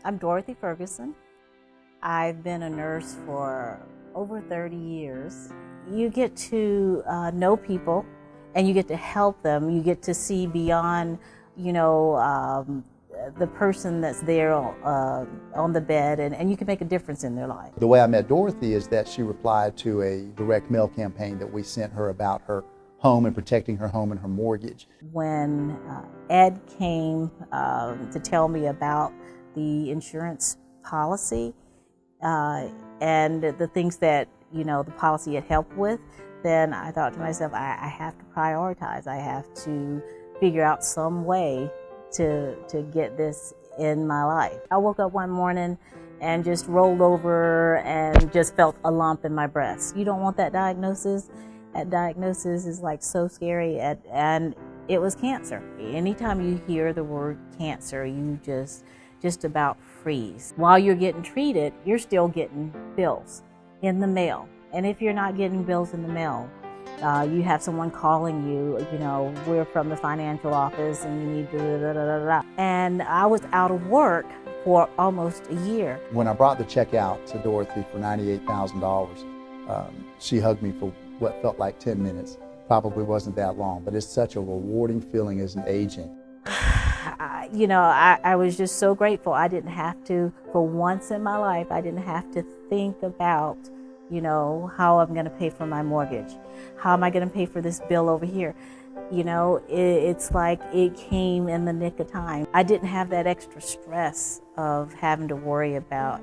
I'm Dorothy Ferguson. I've been a nurse for over 30 years. You get to know people and you get to help them. You get to see beyond, the person that's there on the bed, and you can make a difference in their life. The way I met Dorothy is that she replied to a direct mail campaign that we sent her about her home and protecting her home and her mortgage. When Ed came to tell me about the insurance policy and the things that the policy had helped with, then I thought to myself, I have to prioritize. I have to figure out some way to get this in my life. I woke up one morning and just rolled over and just felt a lump in my breast. You don't want that diagnosis. That diagnosis is like so scary, and it was cancer. Anytime you hear the word cancer, you just about freeze. While you're getting treated, you're still getting bills in the mail. And if you're not getting bills in the mail, you have someone calling you, we're from the financial office and you need da-da-da-da-da. And I was out of work for almost a year. When I brought the check out to Dorothy for $98,000, she hugged me for what felt like 10 minutes. Probably wasn't that long, but it's such a rewarding feeling as an agent. I was just so grateful. I didn't have to, for once in my life, I didn't have to think about how I'm going to pay for my mortgage. How am I going to pay for this bill over here? It's like it came in the nick of time. I didn't have that extra stress of having to worry about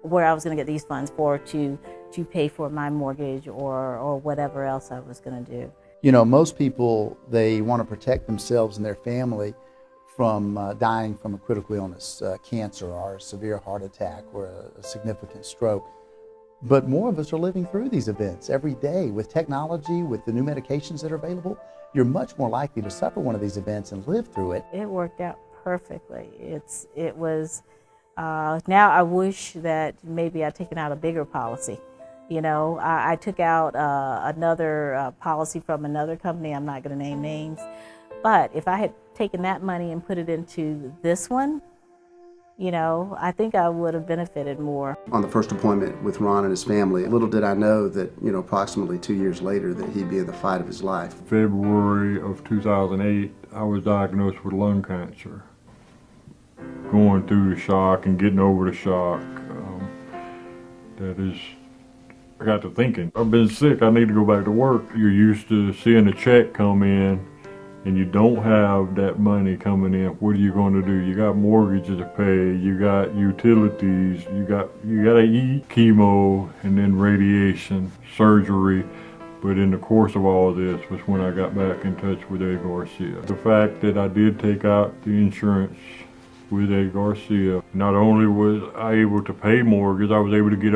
where I was going to get these funds for to pay for my mortgage or whatever else I was going to do. Most people, they want to protect themselves and their family from dying from a critical illness, cancer or a severe heart attack or a significant stroke. But more of us are living through these events every day. With technology, with the new medications that are available, you're much more likely to suffer one of these events and live through it. It worked out perfectly. It was, now I wish that maybe I'd taken out a bigger policy. I took out another policy from another company. I'm not going to name names. But if I had taken that money and put it into this one, I think I would have benefited more. On the first appointment with Ron and his family, little did I know that, approximately 2 years later, that he'd be in the fight of his life. February of 2008, I was diagnosed with lung cancer. Going through the shock and getting over the shock, I got to thinking, I've been sick, I need to go back to work. You're used to seeing a check come in and you don't have that money coming in. What are you going to do? You got mortgages to pay, you got utilities, you got to eat, chemo, and then radiation, surgery. But in the course of all of this was when I got back in touch with Ed Garcia. The fact that I did take out the insurance with Ed Garcia, not only was I able to pay mortgage, I was able to get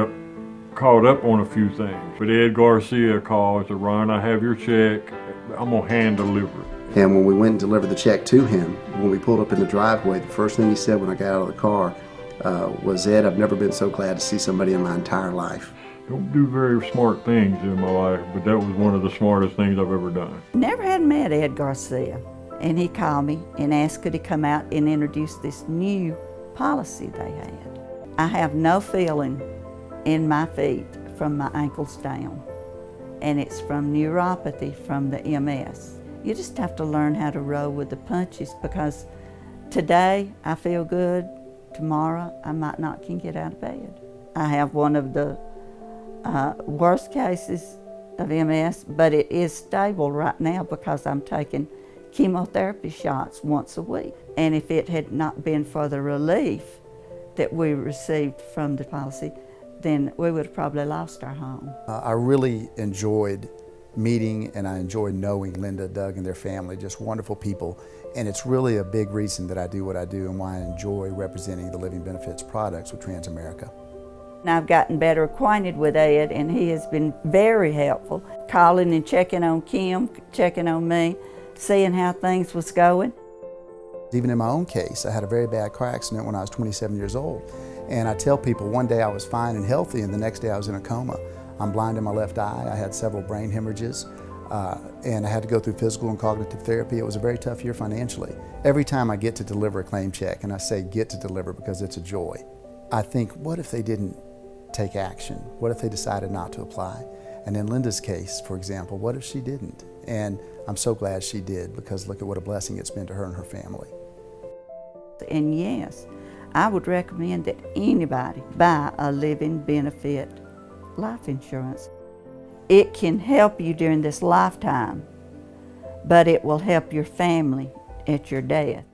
caught up on a few things. But Ed Garcia called and said, "Ron, I have your check, I'm gonna hand deliver it." And when we went and delivered the check to him, when we pulled up in the driveway, the first thing he said when I got out of the car was, "Ed, I've never been so glad to see somebody in my entire life." Don't do very smart things in my life, but that was one of the smartest things I've ever done. Never had met Ed Garcia, and he called me and asked could he come out and introduce this new policy they had. I have no feeling in my feet from my ankles down, and it's from neuropathy from the MS. You just have to learn how to roll with the punches, because today I feel good, tomorrow I might not can get out of bed. I have one of the worst cases of MS, but it is stable right now because I'm taking chemotherapy shots once a week. And if it had not been for the relief that we received from the policy, then we would have probably lost our home. I really enjoyed meeting and I enjoyed knowing Linda, Doug, and their family, just wonderful people. And it's really a big reason that I do what I do and why I enjoy representing the living benefits products with Transamerica. I've gotten better acquainted with Ed, and he has been very helpful, calling and checking on Kim, checking on me, seeing how things was going. Even in my own case, I had a very bad car accident when I was 27 years old. And I tell people one day I was fine and healthy, and the next day I was in a coma. I'm blind in my left eye. I had several brain hemorrhages. and I had to go through physical and cognitive therapy. It was a very tough year financially. Every time I get to deliver a claim check, and I say get to deliver because it's a joy, I think, what if they didn't take action? What if they decided not to apply? And in Linda's case, for example, what if she didn't? And I'm so glad she did, because look at what a blessing it's been to her and her family. And yes, I would recommend that anybody buy a living benefit life insurance. It can help you during this lifetime, but it will help your family at your death.